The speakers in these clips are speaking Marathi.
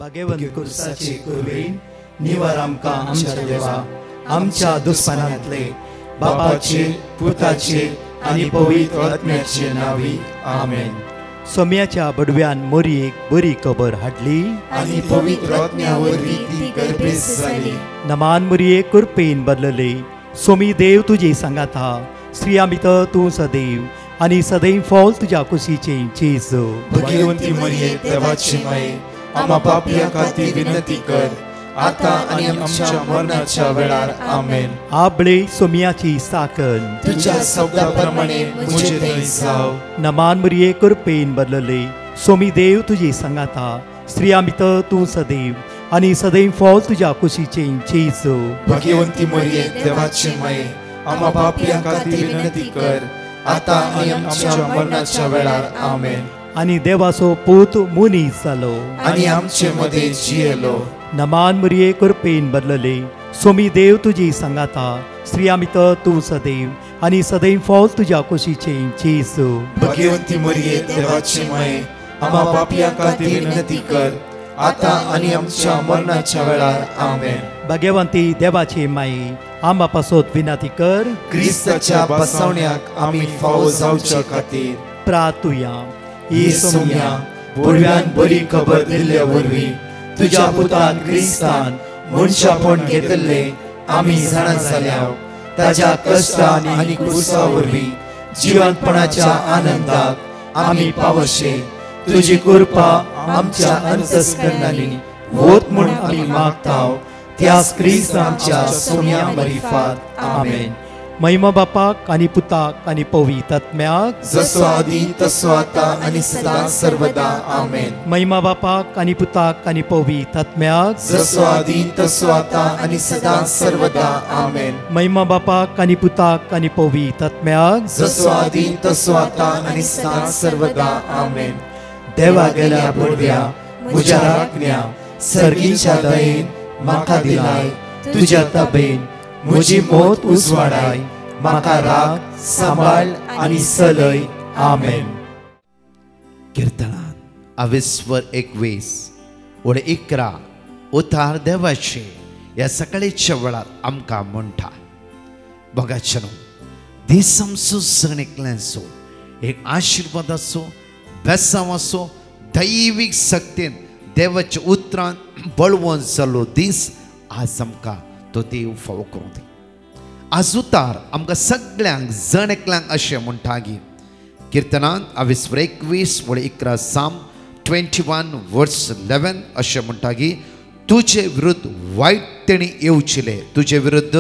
भाग्यवंत कुर्साचे कुरवेन निवार आमकां आमच्या देवा आमच्या दुस्मनांतले बापाचे पुताचे आनी पवित्र आत्म्याचे नावी आमेन. सोम्याच्या बडव्यान मोरयेक बरी खबर हाडली आनी पवित्र आत्म्या वरवीं ती गर्भेस जाली. नमान मोरये कुरपेन बदलले. सोमी देव तुजे सांगात हा. स्त्रिया भितर तूं सदैव आनी सदैव फॉल तुज्या कुशीचे चेज. भाग्यवंती मरिये देवाची माये आम्हा पापियां खातीर विनंती कर आता आनी आमच्या मरणाच्या वेळार आमेन. आबळे सोम्याची साकन तुझ्या शब्दाप्रमाणे मुझे थंय जाव. नमान मोरये कुरपेन बदलले. सोमी देव तुजे सांगात हा. स्त्रिया भितर तूं सदैव आनी सदैव फॉल तुज्या कुशीचे चेज. भाग्यवंती मरिये देवाची माये आम्हा पापियां खातीर विनंती कर आता आनी आमच्या मरणाच्या वेळार आमेन. आनी देवाचो पूत मुनीस जालो आनी आमचे मदे जियेलो. नमान मोरये कुरपेन बदलले. सोमी देव तुजी सांगात हा. स्त्रिया भितर तूं सदैव आनी सदैव फॉल तुज्या कुशीचे चेज. भाग्यवंती मरिये देवाची माये आम्हा पापियां खातीर विनंती कर आता आनी आमच्या मरणाच्या वेळार आमेन. भाग्यवंती देवाचे माये आम्हा पासत विनंती कर. क्रिस्ताच्या बसवण्याक आमी फावो जावच्या खातीर प्रार्थुया. ही सोम्या बडव्यान बरी खबर दिल्ल्या वरवीं तुज्या पुतान क्रिस्तान मनशापण घेतले आमी जाणा जाल्या. ताज्या कश्टान आनी क्रुसा वरवीं जिवंतपणाच्या आनंदाक आमी पावशे. तुजी कृपा आमच्या अंतस्करणांनी वोत म्हूण आमी मागताव. त्याच क्रिस्त आमच्या सोम्या मरिफात आमेन. महिमा बापाक आनी पुताक आनी पवित्र आत्म्याक जसो आदी तसो आता आनी सदां सर्वदा आमेन. महिमा बापाक आनी पुताक आनी पवित्र आत्म्याक जसो आदी तसो आता आनी सदां सर्वदा आमेन. महिमा बापाक आनी पुताक आनी पवित्र आत्म्याक जसो आदी तसो आता आनी सदां सर्वदा आमेन. देवा गेल्या बडव्या म्हज्या राखण्या सर्गीच्या दयेन म्हाका दिलाय. तुज्या तबेन म्हजी मोत उजवाडाय. म्हाका राख सांबाळ आनी चलय. आमेन. कीर्तनात 21 वडे 11 उतार देवाचे ह्या सकाळीच्या वेळार आमकां म्हणटा. बघाचनो दिसमसो सगळ्यांतल्याचो एक आशिर्वाद असो बेसांव असो दैवीक शक्तीन देवाच्या उतरान बळवून जाल्लो दीस आज आमकां तो देव फावो करूं दी. आज उतार आमकां सगळ्यांक जण एकल्यांक अशें म्हणटा की कीर्तनांत 21 वडे 11 साम 21 वर्स 11 अशें म्हणटा की तुजे विरुद्ध वायट तेणी येवचिले. तुजे विरुद्ध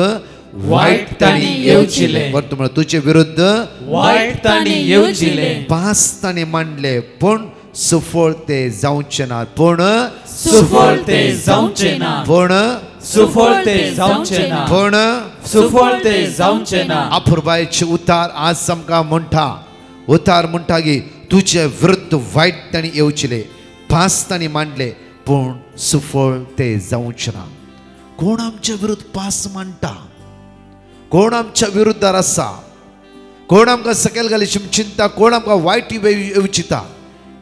वायट ताणी येवचिले. बरं म्हणा तुजे विरुद्ध वायट ताणी येवचिले. पास ताणी मांडले पूण सुफळ ते जावचे ना. पूण सुफळ ते जावचे ना. पूण सुफळ ते जावचे ना. पूण सुफळ ते जावचे ना. अपुरबायचे उतार आज आमकां म्हणटा. उतार म्हणटा की तुजे विरुद्ध वायट ताणी येवचिले पास ताणी मांडले पूण सुफळ ते जावचे ना. कोण आमच्या विरुद्ध पास मांडटा? कोण आमच्या विरुद्धार आसा? कोण आमकां सकयल घालीची चिंता? कोण आमकां वायट येवचिता?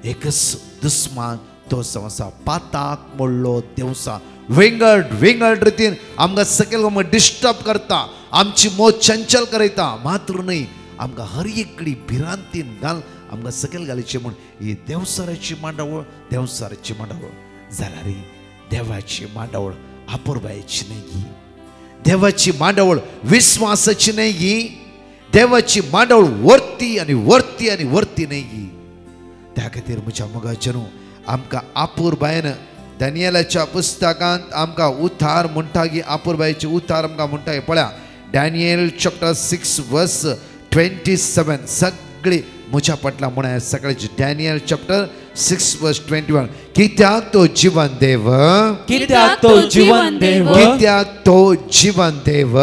एकच दुस्मान तो आसा पाताक मोडलो देवसा. वेंगड रितीन आमकां सकयल डिस्टर्ब करता. आमची मोत चंचल करयता. मात्र न्हय आमकां हर एकडी भिरांतीन घाल आमकां सकयल घालीची म्हूण ही देवसाराची मांडावळ. देवसाराची मांडावळ जाल्यार ही देवाची मांडावळ अपुरबायची न्हय गी. देवाची मांडावळ विश्वासाची न्हय गी. देवाची मांडावळ वर्ती आनी वर्ती आनी वर्ती न्हय गी. त्या खातीर म्हज्या मोगाचेनो आमकां अपुरबायन दानियेलाच्या पुस्तकांत आमकां उतार म्हणटा की अपुरबायचे उतार आमकां म्हणटा की पळया डॅनियल चॅप्टर 6 वर्स 27 सगळी म्हज्या फाटल्यान म्हणाय सकाळची. डॅनियल चॅप्टर 6 वर्स 21 कित्याक तो जीवन देव. कित्याक तो जीवन देव. कित्याक तो जीवन देव.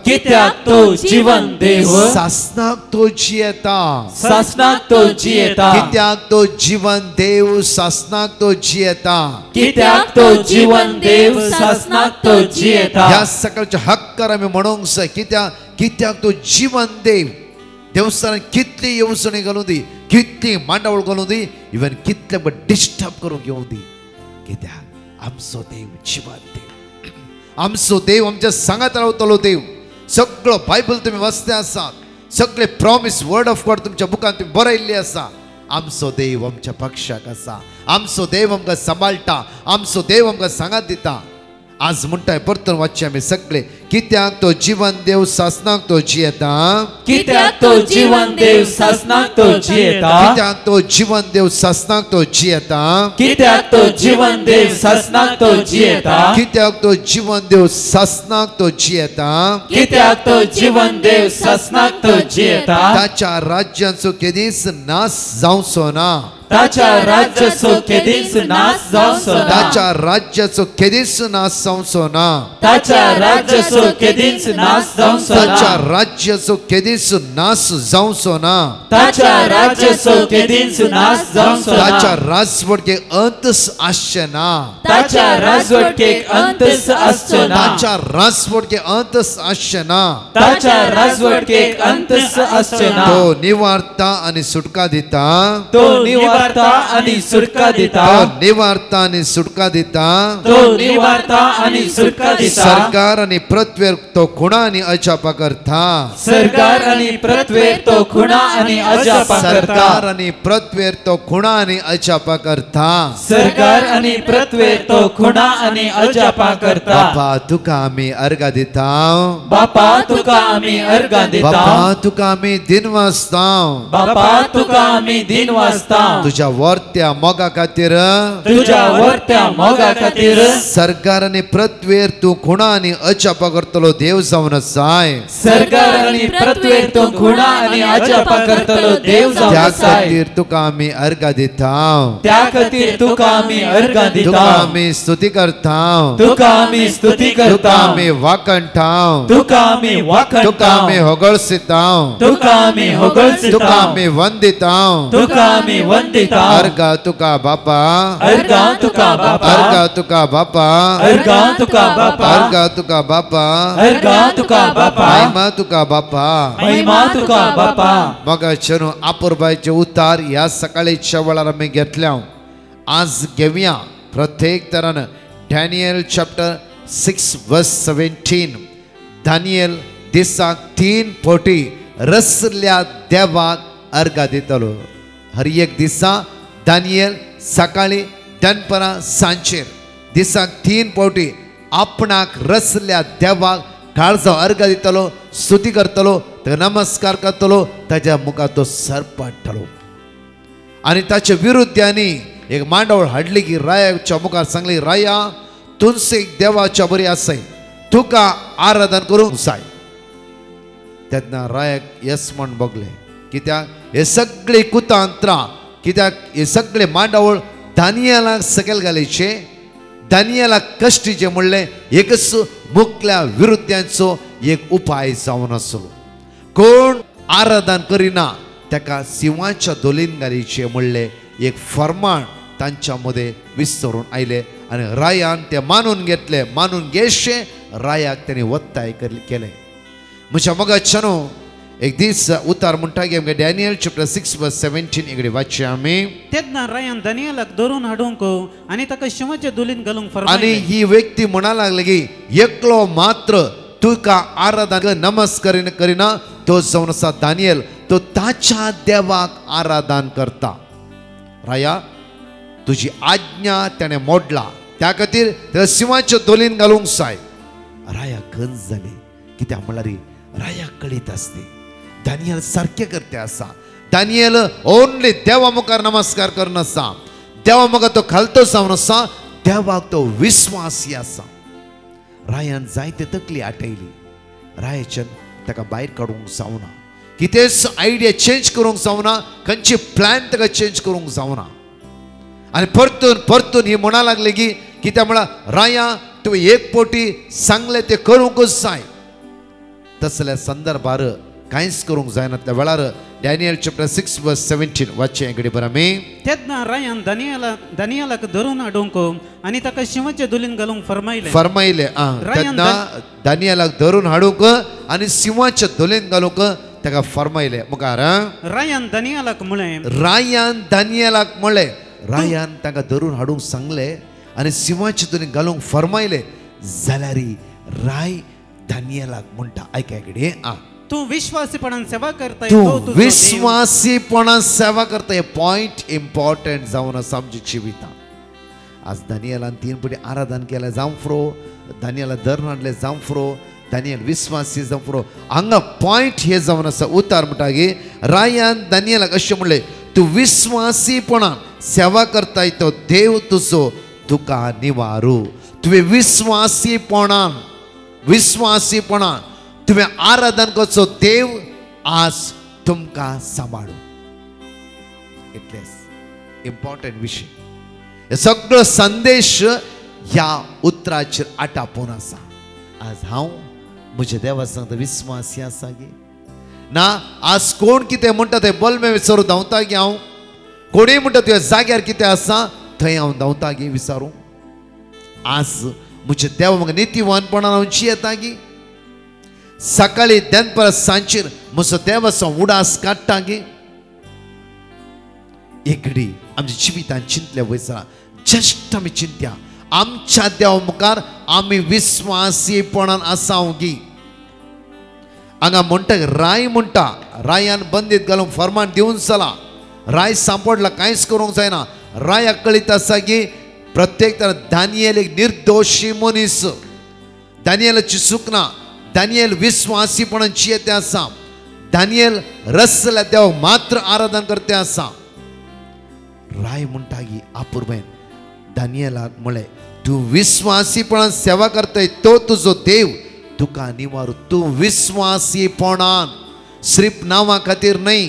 कित्याक तो जीवन देव. सासनाक तो जियेता. सासनाक तो जियेता. कित्याक तो जीवन देव सासनाक तो जियेता. कित्याक तो जीवन देव सासनाक तो जियेता. ह्या सकाळच्या हक्कार आमी म्हणूंक जाय. कित्याक तो जीवन देव देवस्थानात कितली येवजणी घालूं दी, कितली मांडावळ घालूं दी, इवन कितले डिस्टर्ब करूंक येवं दी. कित्याक आमचो देव जिवंत देव, आमचो देव आमच्या सांगात रावतलो देव. सगळं बायबल तुम्ही वाचते आसात, सगळे प्रॉमिस वर्ड ऑफ गॉड तुमच्या बुकान तुम्ही बरयल्ले आसा. आमचो देव आमच्या पक्षाक आसा, आमचो देव आमकां सांबाळटा, आमचो देव आमकां सांगात दिता. आज म्हणटाय परतून वाचचे आमी सगळे, कित्याक तो जीवन देव सासनाक तो जियेता, कित्याक तो जीवन देव सासनाक तो जियेता, कित्याक तो जीवन देव सासनाक तो जियेता, कित्याक तो जीवन देव सासनाक तो जियेता, कित्याक तो जीवन देव सासनाक तो जियेता, कित्याक तो जीवन देव सासनाक तो जियेता. ताच्या राज्याचो केदीस नाश जावचो ना, ताच्या राज्याचो केदीस नाश जावचो ना, ताच्या राज्याचो केदीस नाश जावचो ना, ताच्या राज्याचो केदीस नाश जावचो ताच्या ना, राज्याचो केदीस नाश जावचो ना, ताच्या राज्याचो केदीस नाश जावचो ताच्या ना, राजवटके अंतस आसचे ना, ताच्या राजवटकेक अंतस आसचो ना, ताच्या राजवटके अंतस आसचे ना. ताच्या राजवटकेक अंतस आसचो ना. तो निवारता आणि सुटका दिता, तो निवारता आणि सुटका दिता, तो निवारता आणि सुटका दिता. तो निवारता आणि सुटका दिता. सरकार आणि पृथ्वीर तो खुणा आणि अजापा करता, सरकार आणि पृथ्वीर तो खुणा आणि अजापा सरकार करता, आणि पृथ्वीर तो खुणा आणि अजापा करता. सरकार आणि पृथ्वीर तो खुणा आणि अजापा करता. बापा तुका आमी अर्घा दिता, बापा तुका आमी अर्घा दिता, बापा तुका आमी दिन वाजता. बापा तुका आमी दिन वाजता. तुझ्या वर्त्या मोगा खातीर, तुझ्या वर्त्या मोगा खातीर सरकार आणि पृथ्वीर तू खुणा आणि अजापा करतलो देव जावन आसाय. सरकार आणि पृथ्वीर तो खुणा आणि अजापा करतलो देव जावन त्या आसाय. खातीर तुका आमी अर्घा दिता, त्या खातीर तुका आमी अर्घा तुका दिता, आमी स्तुती करता, तुका आमी स्तुती तुका करता, आमी वाकणटा, तुका आमी तुका वाखणटा, आमी होगळसिता, तुका आमी तुका होगळसिता, आमी वंदिता. तुका आमी वंदिता. अर्घा तुका बापा, अर्घा तुका बापा, अर्घा तुका बापा, अर्घा तुका बापा, अर्घा तुका बापा, अर्घा तुका बापा, महिमा तुका बापा. महिमा तुका बापा. मग चनू आपुरबाईचे उतार या सकाळीच्या वेळार आमी घेतल्या. आज घेवया प्रत्येक तरान डॅनियल चॅप्टर 6 वर्स 17. दानियल दिसाक 3 फावटी रसल्या देवाक अर्घा दितलो. हर एक दिसा दानियल सकाळी दनपरां सांजेर दिसाक 3 फावटी आपणाक रसल्या देवाक काळजो अर्घा दितलो, स्तुती करतलो, नमस्कार करतलो, ताच्या मुखार तो सर पडटलो. आणि ताच्या विरुद्धांनी एक मांडवळ हाडली की रायाच्या मुखार सांगली, राया तुनसेक देवाच्या बरी आसाय, तुका आराधन करूंक जाय. तेन्ना रायाक येस म्हण बगले, कित्याक हे सगळे कुतांत्रां, कित्याक हे सगळे मांडवळ दानियेलाक सकयल घालीचे, दानियेलाक कश्ट जे म्हणले एकच मुखल्या विरुद्धांचो एक उपाय जावन आसलो. कोण आराधन करिना ताका सिंहाच्या दोलीन घालीचे म्हणले एक फर्माण तांच्या मध्ये विस्तरून आयले. आणि रायान ते मानून घेतले. मानून घेशे रायाक त्याने वत्ताय केले. म्हज्या मोगाच्यानो एक दीस उतार म्हणटा की आमगे डॅनियल चॅप्टर 6 वर्स 17 इकडे वाचचे आमी. तेन्ना रायान दानियेलाक धरून हाडूंक आनी ताका शिवाच्या दोलीन घालूंक आणि फरमायलें. ही व्यक्ती म्हणा लागली की एकलो मात्र तुका आराधन नमस्कार करिना तो जावन आसा दानियल, तो ताच्या देवाक आराधन करता. राया तुजी आज्ञा त्याने मोडला, त्या खातीर त्याला सिंहाच्या दोलीन घालूंक जाय. राया गंज जाली, कित्याक म्हळ्यार राया कळीत आसली दानियल सारखे करते आसा. दानियल ओन्ली देवा मुखार नमस्कार करन आसा, देवा मुखार तो खालतो जावन आसा, देवाक तो विश्वासी आसा. रायान जायते तकली आटयली. रायाच्यान ताका भायर काडूंक जावना, कितेंच आयडिया चेंज करूंक जावना, खंयचे प्लॅन ताका चेंज करूंक जावना. आणि परतून परतून ही म्हणा लागले की कित्याक म्हळ्यार राया तुवें एक फावटी सांगले ते करूंकच जाय. तसल्या संदर्भार कांयच करूंक जायना. त्या वेळार डॅनियल चॅप्टर 6 वर्स 17 वाचचे इकडे बरं मी. तेन्ना रायान दानियेलाक धरून हाडूंक आनी ताका शिवाच्या दोलीन घालूंक फरमायलें. फरमायले तेन्ना दानियेलाक धरून हाडूंक आनी सिंहाच्या दोलीन घालूंक ताका फरमायले. मुखार रायान दानियेलाक म्हळें, रायान दानियेलाक म्हणले, रायान ताका धरून हाडूंक सांगले आनी सिंहाचे दोनी घालूंक फरमायले जाल्यार राय दानियेलाक म्हणटा ऐका कडेन तू विश्वासीपणान सेवा करताय तू तो तुजो देव. विश्वासीपणान सेवा करता हे पॉइंट इम्पॉर्टंट जावन आसा आमच्या जिवितांत. आज दानियेलान 3 पटी आराधन केलें जावं फुरो, दानियेला धर हाडलें जावं फुरो, दानियल विश्वासी जावं फुरो, हांगा पॉइंट हे जावन आसा. उतार म्हणटा की रायान दानियेलाक अशें म्हणलें तू विश्वासीपणान सेवा करताय तो देव तुजो तुका निवारू. तुवें विश्वासीपणान तुवें आराधन करचो देव आज तुमकां सांबाळू. इतलेच इम्पॉर्टंट विषय. हे सगळो संदेश ह्या उतराचेर आटापून आसा. आज हांव म्हज्या देवा सांगता विश्वासी आसा गे ना. आज कोण कितें म्हणटा तें बलमें विचारूं धांवता गे हांव. कोणीय म्हणटा तुवें जाग्यार कितें आसा थंय हांव धांवता गे विचारूं. आज म्हज्या देवा म्हाका नितीवानपणान हांव जियेता गे. सकाळी दनपार सांजेर म्हजो देवाचो उडास काडटा गे. एकडी आमच्या जिवितांत चिंतले वयता जस्ट आमी चिंत्या आमच्या देवा मुखार आमी विश्वासीपणान आसाव गे. हांगा म्हणटा राय म्हणटा रायान बंदीत घालूंक फरमान दिवन चला. राय सांपडला कांयच करूंक जायना. रायाक कळीत आसा की प्रत्येक तर दानियेल एक निर्दोशी मनीस. दानियेलाची चूक ना. दानियल विश्वासीपणान जियेते आसा. दानियल रसल्या देवाक मात्र आराधन करते आसा. राय म्हणटा की आपुर्बेन दानियेलाक म्हळें तूं विश्वासीपणान सेवा करताय तो तुजो देव तुका निवारू. तूं विश्वासीपणान सिर्फ नांवा खातीर न्हय,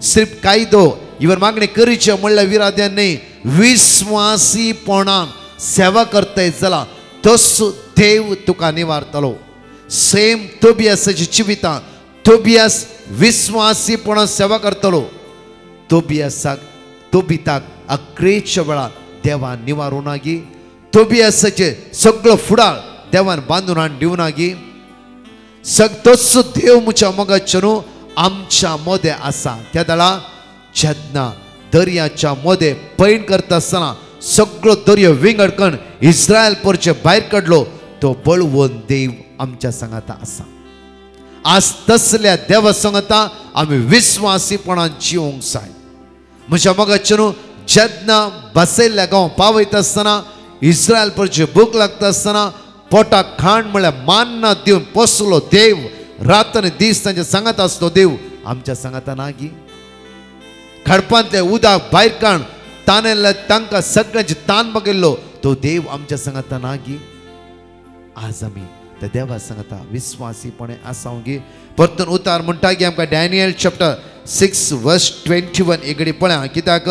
सिर्फ कायदो इवर मागणी करीचे म्हणल्यार विराद्यान न्हय, विश्वासीपणान सेवा करताय जाल्यार तसो देव तुका निवारतलो. सेम तोबियासाच्या जिवितांत तोबियास विश्वासीपणान सेवा करतलो. तोबिताक अकरेच्या वेळार देवान निवारूं ना गे. तोबियासाचे सगळो फुडार देवान बांदून हाडून दिवना गे. तसो देव म्हज्या मोगाचे न्हू आमच्या मदें आसा. त्या दाळा जेन्ना दर्याच्या मदें पैण करता आसतना सगळो दर्यो विंगडकण इस्रायल परचे भायर काडलो तो बळवून देव आमच्या सांगाता आसा. आज तसल्या देवा सांगाता आमी विश्वासीपणान जिवंक जाय. म्हज्या मोगाचे न्हू जेन्ना बसयल्ल्या गांव पावयता आसतना इस्रायल परचे भूक लागता आसतना पोटाक खाण म्हळ्यार मान्ना दिवन पोसलो देव रात आनी दीस तांच्या सांगाता आसलो देव आमच्या सांगाता ना गी. खडपांतले उदक भायर काण ताणेल्ले तांकां सगळ्यांचे ताण बगयल्लो तो देव आमच्या सांगाता ना गी. आज आमी त्या देवा सांगता विश्वासीपणे आसाव गे. परतून उतार म्हणटा की आमकां डॅनियल चॅप्टर 6 वर्स 21 एकडे पळया कित्याक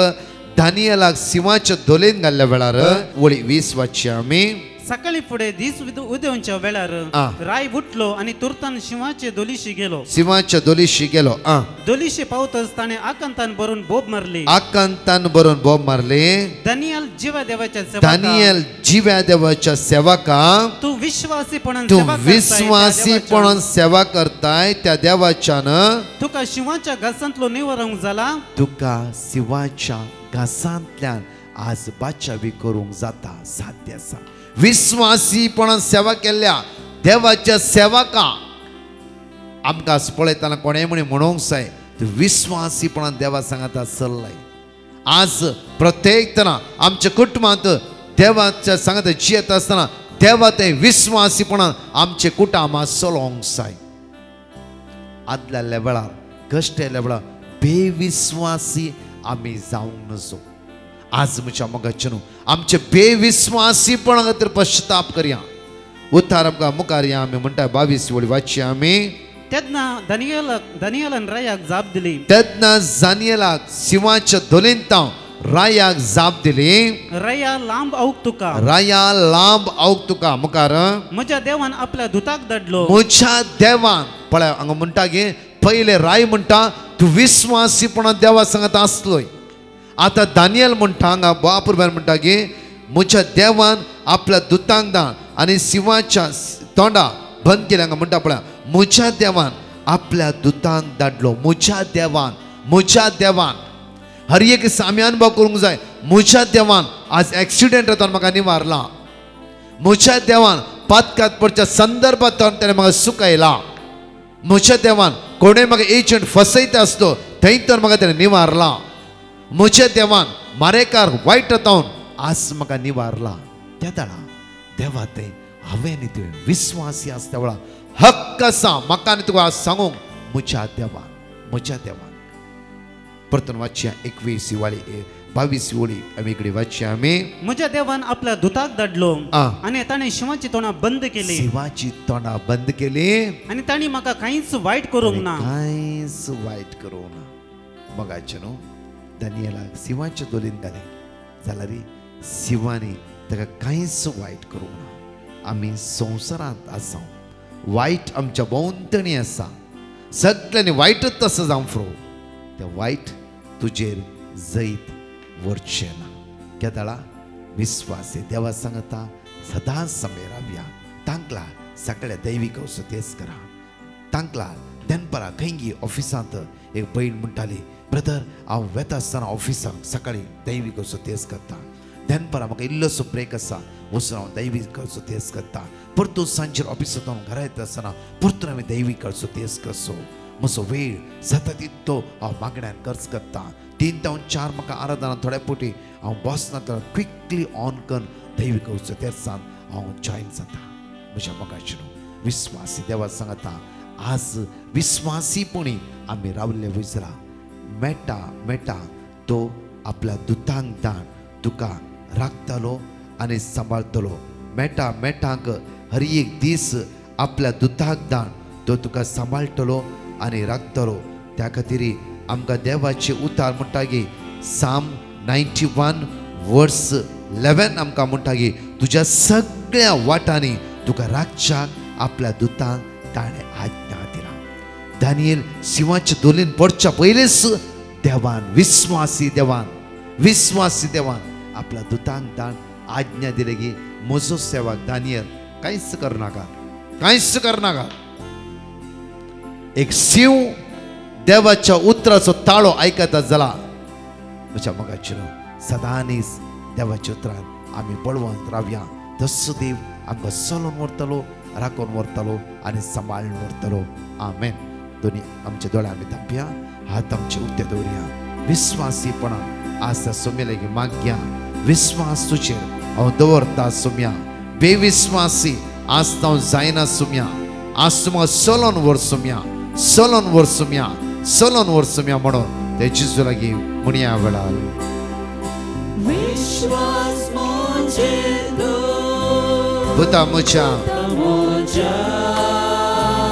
दानियेलाक सिंहाच्या दोलेन घाल्ल्या वेळार वळी 20 वाचची आमी. सकाळी फुडें दीस उदेवच्या वेळार राय उठलो आणि तुर्तान शिवाचे दोलीशी गेलो. सिंहाच्या दोलीशी गेलो. दोलीशी पावतच ताणे आकांतान बरोवन बोब मारली. आकांतान बरोवन बोब मारले. दानियल जिव्या देवाच्या सेवका तू विश्वासीपणान सेवा करताय त्या देवाच्यान तुका शिवाच्या घासांतलो निवारूंक जाला. तुका शिवाच्या घासांतल्यान आज बाचावी करूंक जाता साध्य आसा. विश्वासीपणान सेवा केल्ल्या देवाच्या सेवका आमकां पळयतना कोणेय म्हणूंक जाय विश्वासीपणान देवा सांगाता चल्लाय. आज प्रत्येक तना आमच्या कुटुंबांत देवाच्या सांगाता जियेता आसतना देवा ते विश्वासीपणान आमचे कुटुंब चलोवंक जाय. आदल्या वेळार कश्टेल्या वेळार बेविश्वासी आमी जावंक नजो. आज म्हज्या मोगाचे न्हू आमचे बेविश्वासीपणा खातीर पश्चाताप करया. उतार आमकां मुखार या आमी म्हणटा 22 वळी वाचची आमी. तेन्ना दानियेलान रायाक जाप दिली. तेन्ना दानियेलाक सिंहाच्या दोलेंत रायाक जाप दिली. राया लांब आऊक तुका मुखार म्हज्या देवान आपल्या दुताक धाडलो. म्हज्या देवान पळय हांगा म्हणटा गे पयले राय म्हणटा तूं विश्वासीपणान देवा सांगता आसलोय. आता दानियल म्हणटा हांगा बापूर म्हणटा की म्हज्या देवान आपल्या दुतांक दान आनी सिंहाच्या तोंडा बंद केलें. हांगा म्हणटा पळय म्हज्या देवान आपल्या दुतांक धाडलो. म्हज्या देवान हर एक आमी अनुभव करूंक जाय म्हज्या देवान आज एक्सिडेंटांतून म्हाका निवारला म्हज्या देवान पातकात पडच्या संदर्भांतून ताणें म्हाका सुकयला म्हज्या देवान कोणें म्हाका एजंट फसयता आसलो थंयतून म्हाका ताणें निवारला म्हज्या देवान मारेकार वायट हातावन आज म्हाका निवारला त्या दाडा देवा तें हांवें न्ही तुवें विस्वासी आसता वेळा हक्क आसा म्हाका आनी तुका आज सांगूंक म्हज्या देवान परतून वाचया 21 वाली 22 वळी आमी इकडे वाचया आमी म्हज्या देवान आपल्या दुताक धाडलो आ. आनी ताणें शिवाची तोंडां बंद केली शिवाची तोंडां बंद केली आनी तांणी म्हाका कांयच वायट करूंक ना कांयच वायट करूंक ना मगाचे न्हू दानियेलाक शिवाच्या दोलीन घाली जाल्यार शिवानी ताका कांयच वायट करूंक ना आमी संवसारांत आसा वायट आमच्या भोंवतणी आसा सगळ्यांनी वायटच आसा जावं फुरो तें वायट तुजेर जैत वरचें ना केदळा विस्वासी देवा सांगता सदांच समय रावया तांकला सगळ्या दैवीक तेच करा तांकला दनपरा खंयी ऑफिसांत एक बहीण म्हणटाली ब्रदर हांव वेता आसतना ऑफिसाक सकाळी दैवीक तेच करता दनपरा म्हाका इल्लोसो ब्रेक आसा वचून हांव दैवीक तेच करता परतून सांजेर ऑफिसांतून घरा येता आसतना परतून हांवें दैवीक तेच करचो म्हजो वेळ जाता तितलो हांव मागण्यान खर्च करता 3 ते 4 म्हाका आराधना थोड्या पोटी हांव बसना तर क्विकली ऑन करून दैवीक तेर्सान हांव जॉयन जाता म्हज्या मोगाचेर विस्वासी देवा सांगता आज विस्वासीपणी आमी रावल्ले वयसरा मेटा तो आपल्या दुतांक दान तुका राखतलो आनी सांबाळटलो मेटाक हर एक दीस आपल्या दुतांक दान तो तुका सांबाळटलो आनी राखतलो त्या खातीर आमकां देवाचे उतार म्हणटा की साम 91 वर्स 11 आमकां म्हणटा की तुज्या सगळ्या वाटांनी तुका राखच्याक आपल्या दुतांक ताणें आज्ञा दिला दानियेल शिवाच्या दोलीन पडच्या पयलींच देवान विस्वासी देवान आपल्या दुतांक दान आज्ञा दिली की म्हजो सेवक दानियल कांयच करनाका एक शिव देवाच्या उतराचो ताळो आयकता जाला म्हज्या मोगाचेर सदांच देवाच्या उतरान आमी बळवंत रावया तसो देव आमकां चलोवन व्हरतलो राखून व्हरतलो आनी सांबाळून व्हरतलो आमेन दोनी आमच्या दोळ्या आमी धांपया हात आमचे उक्ते दवरया विस्वासीपणान आज त्या सोम्यालेगी मागया विस्वास तुजेर हांव दवरता सोम्या बेविस्वासी आज हांव जायना सोम्या आज तुमकां चलोवन व्हर सोम्या म्हणून ते जेजू लागीं म्हणया वेळार विश्वास पुता म्हज्या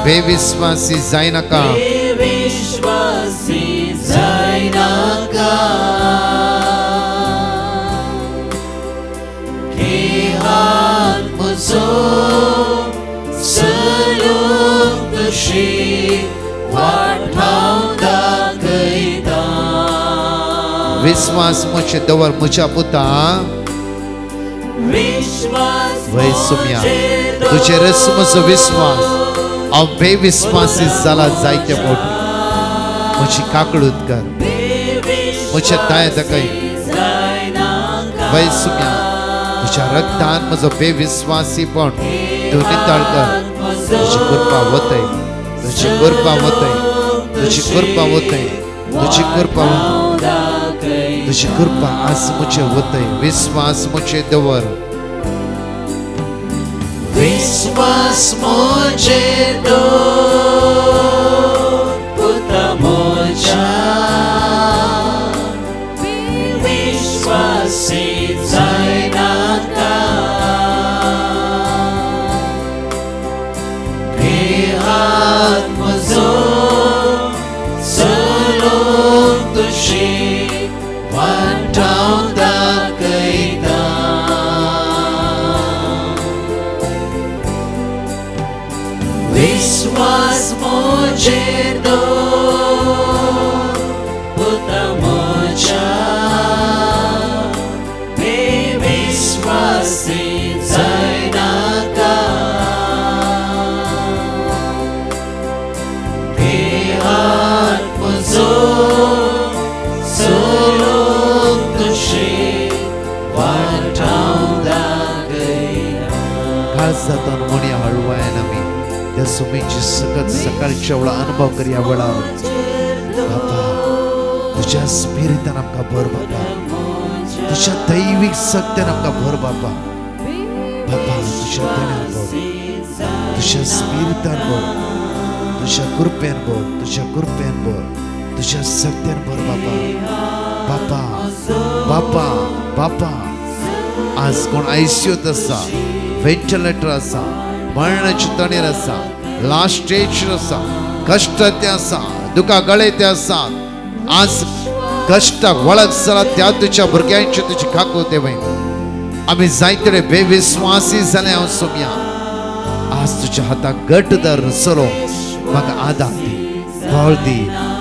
बेविस्वासी जायनाका बेविश्वासी जायनाका हे हात म्हजो चलूंक तुशी वाठाव दाखयता विश्वास म्हजे दवर म्हज्या पुता विश्वास वय सोम्या तुजेरच म्हजो विश्वास हांव बेविस्वासी जाला जायते मोठी म्हजी काकडूत कर म्हज्या ताय दाखय वय सोम्या तुज्या रक्तान म्हजो बेविस्वासीपण तूं नितळ कर तुजी कृपा वतय तुजी कृपा आज म्हजे वतय विश्वास म्हजे दवर विश्वास म्हजे दवर पुता म्हज्या विश्वासी जायनाका हे हात म्हजो चलूंक तुशी वाठाव दाखयता विश्वास म्हजे दवर पुता म्हज्या बेविश्वासी जायनाका हे हात म्हजो चलूंक जाताना म्हणे हळवायन आम्ही त्या सुमीची सकत सकाळच्या वेळा अनुभव करी या वेळा बाबा तुझ्या स्पिरिटान आमकां भर बाबा तुझ्या दैविक सत्यान आमकां भर बाबा बाबा तुझ्या देण्यान भर तुझ्या स्पिरिटान भर तुझ्या कृपेन भर तुझ्या कृपेन भर तुझ्या सत्यान भर बाबा बाबा बाबा बाबा आज कोण आयसीयूत आसा व्हेंटिलेटर आसा मरणाची तणेर आसा लास्ट स्टेजर आसा कश्टाचे आसा दुखा गळेते आसात आज कष्टाक वळख जाला त्या तुझ्या भुरग्यांची तुझी खाको देवय आम्ही जायते बेविश्वासी जाले हांव सोम्या आज तुझ्या हाताक घट धर चलो म्हाका आदार दी बळ दी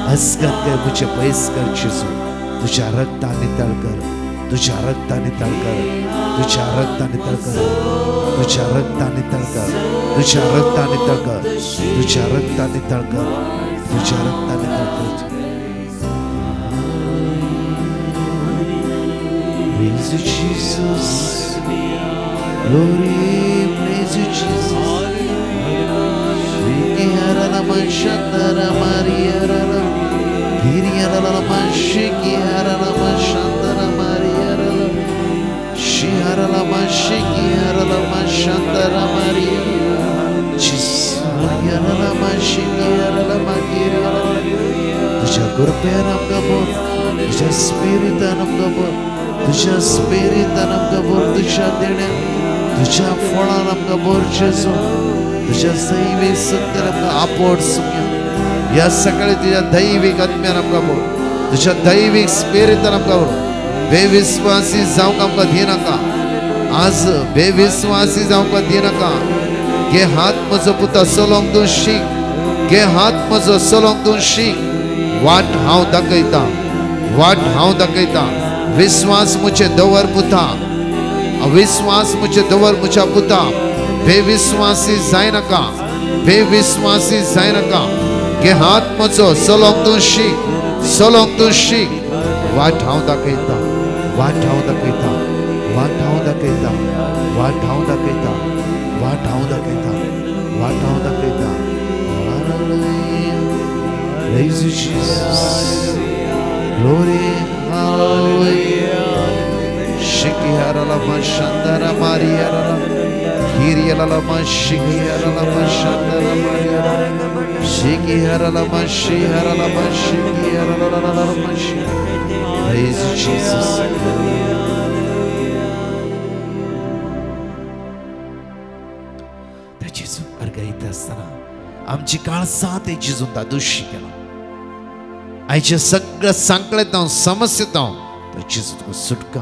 हसगत कर मुझे पयस कर जेजू तुझ्या रक्तान नितळ कर तुझ्या रक्तान नितळ कर तुझ्या रक्तान नितळ कर तुझ्या रक्तान नितळ कर तुझ्या रक्तान नितळ कर तुझ्या रक्तान नितळ कर तुझ्या रक्तान नितळ कर Praise you, Jesus. Glory, praise you, Jesus. Shikihara lama shandara Maria la. Kiriyara lama shikihara lama shandara Maria la. Shihara lama shikihara lama shandara Maria. Jesus, Maria lama shikihara lama kiriyara. Tuja kurpean amka bol, tuja spiritan amka bol. तुझ्या स्पिरिटान आमकां भर तुझ्या देण्या तुझ्या फळान आमकां भर जेजू तुझ्या दैवीक सत्यान आमकां आपड सुम्या ह्या सकाळी तुझ्या दैवीक आत्म्यान आमकां भर तुझ्या दैवीक स्पिरिटान आमकां भर बेविश्वासी जावंक आमकां दिनाका आज बेविश्वासी जावंक दिनाका घे हात म्हजो पुता चलोवंक तूं शीक घे हात म्हजो चलोवंक तूं शीक वाट हांव दाखयता वाट हांव दाखयता विश्वास मुझे दवर पुता अविश्वास मुझे दवर मुझा पुता बेविश्वासी जाय नका बेविश्वासी जाय नका घे हात म्हजो चलोवंक तूं शीक वाट हांव दाखयता वाट हांव दाखयता वाट हांव दाखयता वाट हांव दाखयता वाट हांव दाखयता वाट हांव दाखयता Praise you, Jesus. Glory. Hallelujah. Shikihara lama shandara Maria la. Kiriyara lama shikihara lama shandara Maria la. Shikihara lama shihara lama shikihara lama shikihara. Praise you, Jesus. त्या जेजू अर्गायत असताना आमची काळसां ते जेजून दादोशी केला आयच्या सगळ्या सांकळेतां समस्येतां तो जेजू तुका सुटका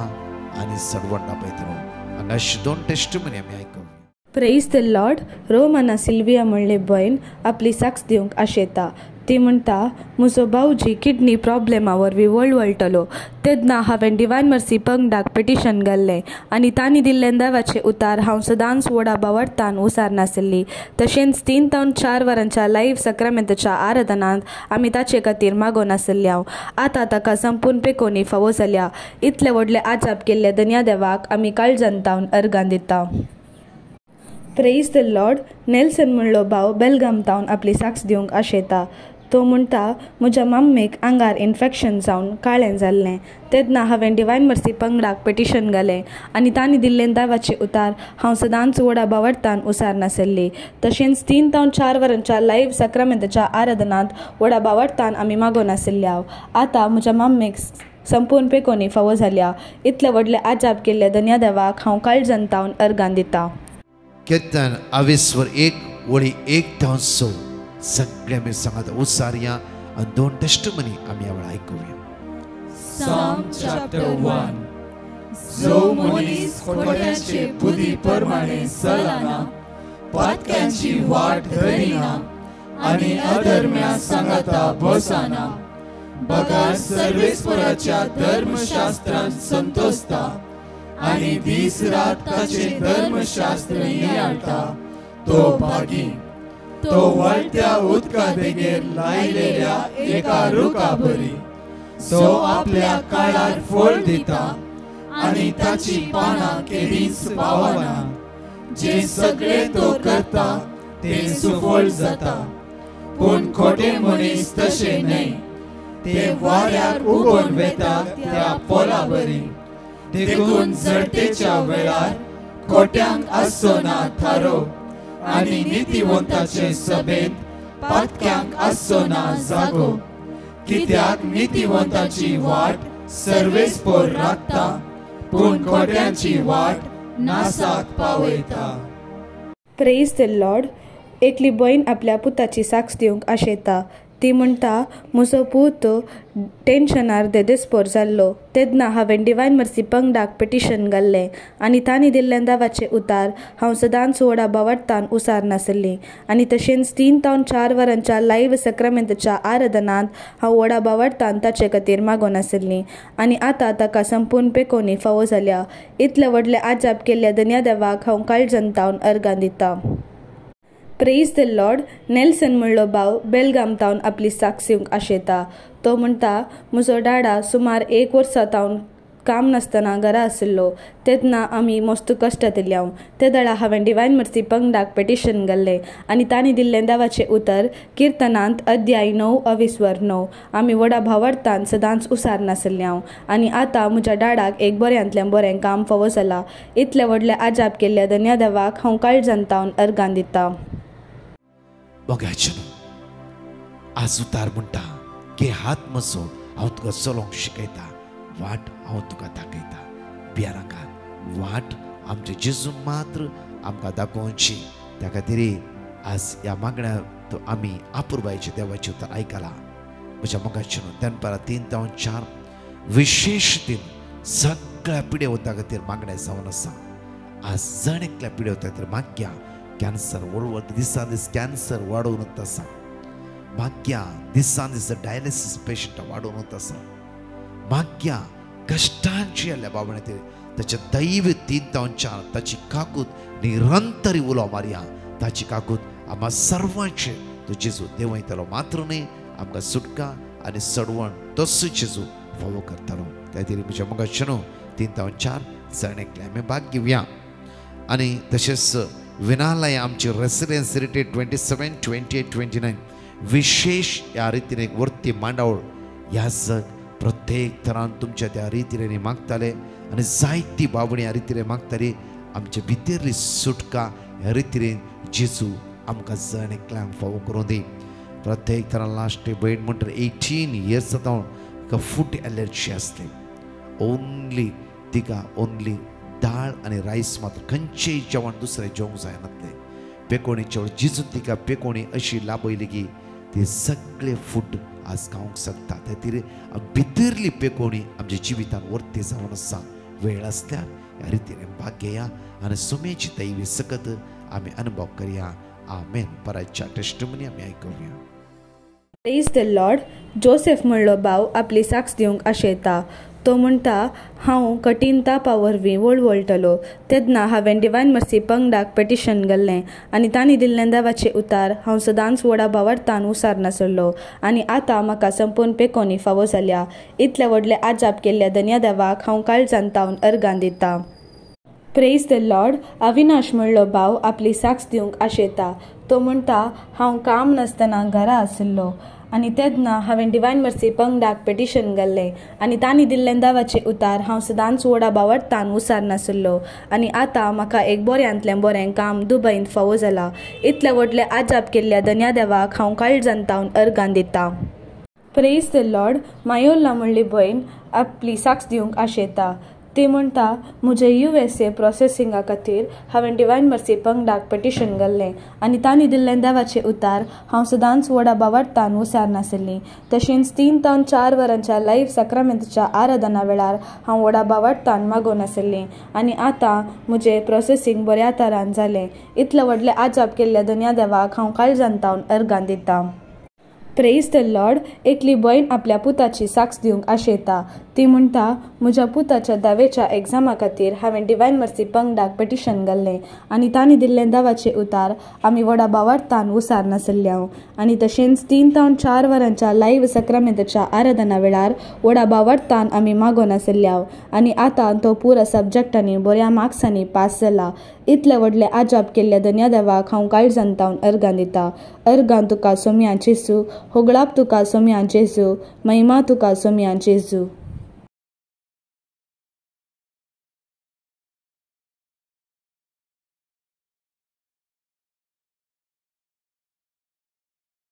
आनी सडवण्णा पळयतलो हांगा अशी 2 टेस्टिमनी आमी आयकूया. Praise the lord. Romana Silvia म्हणले भयण आपली साक्ष दिवंक आशेता. ती म्हणटा म्हजो भाऊजी किडनी प्रॉब्लेमा वरवीं वळवळटलो तेन्ना हांवें डिवायन मर्सी पंगडाक पिटिशन घाल्लें आनी तांणी दिल्लें देवाचे उतार हांव सदांच व्हडा बावडतान उसार नासली. तशेंच 3 ते 4 वरांच्या लायव्ह सक्रामेंताच्या आराधनांत आमी ताचे खातीर मागोन आसली. हांव आतां ताका संपूर्ण पेकोनी फावो जाल्या. इतले व्हडले आजाप केल्ले धन्या देवाक आमी काळजांतावन अर्गां दिता. Praise the Lord. नेल्सन म्हणलो भाव बेलगाम तावन आपली साक्ष दिवंक आशेता. तो म्हणटा म्हज्या मम्मीक आंगार इन्फेक्शन जावन काळें जाल्लें तेन्ना हांवें डिवायन मर्सी पंगडाक पिटिशन घालें आनी तांणी दिल्लें देवाचें उतार हांव सदांच व्हडा बावडतान उसार नासली. तशेंच 3 ते 4 वरांच्या लायव्ह सक्रामेंताच्या आराधनांत व्हडा बावडतान आमी मागोन आसली. हांव आतां म्हज्या मम्मीक संपूर्ण पेकोनी फावो जाल्या. इतले व्हडले आजाप केल्ले धन्या देवाक हांव काळजांतावन अर्गां दिता. कीर्तन 21 वळी 1 ते 6 सगळे आमी सांगात उसारया आनी 2 टेस्टिमनी आमी ह्या वेळा आयकुया. Psalm chapter 1. जो मनीस खोट्याचे बुद्धी प्रमाणे चलना पातक्यांची वाट धरिना आनी अधर्म्या सांगाता बसना बगार सर्वेस्पराच्या धर्मशास्त्रांत संतोसता आनी दीस रात ताचे धर्मशास्त्र नियाळटा तो भागी. तो वाळत्या उदका देगेर लायलेल्या एका रुखा बरी तो आपल्या काळार फळ दिता आनी ताची पानां केदींच पावना. जे सगळे तो करता ते सुफळ जाता, पूण खोटे मनीस तशे न्हय, ते वाऱ्यार उडोवन वेतात त्या पोला बरी, देखून जडतेच्या वेळार खोट्यांक आसचो ना थारो, आनी नितीवंताचे सभेत पातक्यांक आसचो ना जागो, कित्याक नितीवंताची वाट सर्वेस्पोर राखता, पूण खोट्यांची वाट नासाक पावयता. Praise the Lord. एकली बहीण आपल्या पुताची साक्ष दिवंक आशेता. ती म्हणटा, म्हजो पूत टेन्शनार देदेस्पोर जाल्लो, तेन्ना हांवें डिवायन मर्सी पंगडाक पिटिशन घाल्लें आनी तांणी दिल्लें दावाचे उतार हांव सदांच वडा बावडतान उसार नासली, आनी तशेंच 3 ते 4 वरांच्या लायव्ह सक्रमेंतच्या आराधनांत हांव वडा बावडतान ताचे खातीर मागोन आसली, आनी आतां ताका संपूर्ण पेकोनी फावो जाल्या. इतले व्हडले आजाप केल्ल्या धन्या देवाक हांव काळजंतावन अर्गां दितां. Praise the Lord. नेल्सन म्हणलो भाव बेलगाम तावन आपली साक्ष दिवंक आशेता. तो म्हणटा, म्हजो डाडा सुमार 1 वर्सा तावन काम नासतना घरा आशिल्लो, तेन्ना आमी मस्त कश्ट दिल्याव. ते दळा हांवें डिवायन मर्सी पंगडाक पिटिशन घाल्लें आनी तांणी दिल्लें दावाचें उतर किर्तनांत अध्याय 9:20-9. आमी वडा भावार्थान सदांच उसार नासल्यांव, आनी आतां म्हज्या डाडाक एक बऱ्यांतल्यान बरें काम फावो जाला. इतले व्हडले आजाप केल्ल्या धन्या देवाक हांव काळजांतावन अर्गां दितां. मोगाचें आज उतार म्हणटा की हात म्हजो हांव तुका चलोवंक शिकयता, वाट हांव तुका दाखयता. बियारांकार वाट आमचे जेजू मात्र आमकां दाखोवची. त्या खातीर आज ह्या मागण्या आमी आपुरबायचे देवाचे उतर आयकला. म्हज्या मोगाचें दनपारां 3 ते 4 विशेषतेन सगळ्या पिडे वता खातीर मागण्या जावन आसा. आज जण एकल्या पिडे वता खातीर माग्या. कॅन्सर वळवळ दिसान दीस कॅन्सर वाडून आसा. माग्या दिसान दीस डायलिसीस पेशंट वाडून आसा. माग्या कश्टांची आल्या बाबणे ताचे दैव 3 ते 4 ताची काकूत निरंतर उलो मारया. ताची काकूत आम्हा सर्वांचे तो जेजू देवयतलो. मात्र न्ही आमकां सुटका आनी सडवण तसो जेजू फावो करतलो. त्या खातीर म्हज्या मोगाचें 3 ते 4 जण एकले आमी भाग घेवया. आनी तशेंच विनालय आमची रेसिडेन्स रिटेट 27, 28, 29 विशेष ह्या रितीन एक वर्ती मांडावळ ह्या जग प्रत्येक तरान तुमच्या त्या रितीने मागताले आनी जायती बाबणी ह्या रितीने मागताली. आमच्या भितरली सुटका ह्या रितीन जेजू आमकां जण एकल्यांक फावो करूं दी. प्रत्येक तरान लास्ट भयण म्हणटा 18 इयर्स जाता फूड एलर्जी आसली. ओन्ली दाळ आनी रायस मात्र खंयचेय जेवण दुसरें जेवंक जायनासलें. पेकोणी जेवण जिजून तिका पेकोणी अशी लाभयली की ती सगळे फूड आज खावंक शकता. त्या खातीर भितरली पेकोणी आमच्या जिवितान वर्ती जावन आसा. वेळ आसल्यार ह्या रितीन भाग घेया आनी सुमेची दैवी सकत आमी अनुभव करया. आमेन. पराच्या टेस्टिमनी आमी आयकुया. Praise the lord. जोसेफ म्हणलो भाव आपली साक्ष दिवंक आशेता. तो म्हणटा, हांव कठीण तापा वरवीं वळवळटलो, तेन्ना हांवें डिवायन मर्सी पंगडाक पिटिशन घाल्लें आनी तांणी दिल्लें दावाचें उतार हांव सदांच वडा बावडतान उसार नासलो, आनी आतां म्हाका संपूर्ण पेकोनी फावो जाल्या. इतले व्हडले आजाप केल्ल्या धन्या देवाक हांव काळजांतावन अर्गां दितां. Praise the Lord. अविनाश म्हणलो भाव आपली साक्ष दिवंक आशेता. तो म्हणटा, हांव काम नासतना घरा आशिल्लो आनी तेन्ना हांवें डिवायन मर्सी पंगडाक पिटिशन घाल्लें आनी तांणी दिल्लें दावाचें उतार हांव सदांच वडा बावडतान उसार नासलो, आनी आतां म्हाका एक बऱ्यांतलें बरें काम दुबईंत फावो जालां. इतले व्हडले आजाप केल्ल्या धन्या देवाक हांव काळजांतावन अर्गां दितां. Praise the Lord. मायोल्ला म्हणली भयण आपली साक्ष दिवंक आशेता. ती म्हणटा, म्हजे USA प्रोसेसिंगा खातीर हांवें डिवायन मर्सी पंगडाक पिटिशन घाल्लें आनी तांणी दिल्लें देवाचें उतार हांव सदांच वडा बावडतान उसार नासली. तशेंच 3 ते 4 वरांच्या लायव्ह सक्रमेंतच्या आराधना वेळार हांव वडा बावडतान मागोन आसलें, आनी आतां म्हजें प्रोसेसिंग बऱ्या तरान जालें. इतले व्हडले आजाप केल्ल्या धन्या देवाक हांव काळजांतावन अर्गां दितां. Praise the Lord. एकली भयण आपल्या पुताची साक्ष दिवंक आशेता. ती म्हणटा, म्हज्या पुताच्या दावेच्या एग्जामा खातीर हांवें डिवायन मर्सी पंगडाक पिटिशन घाल्लें आनी तांणी दिल्लें दावाचे उतार आमी व्हडा बावार्थान उसार नासल्ल्या. आनी तशेंच 3 ते 4 वरांच्या लायव्ह सक्रामेंताच्या आराधना वेळार व्हडा बावार्थान आमी मागो नासल्ल्या. आनी आतां तो पुरा सब्जेक्टांनी बऱ्या मार्क्सांनी पास जाला. इतले व्हडले आजाप केल्ल्या धन्या देवाक हांव काळजान तावन अर्गां दिता. अर्गां तुका सोम्या जेजू, होगळाप तुका सोम्या जेजू, महिमा तुका सोम्या जेजू.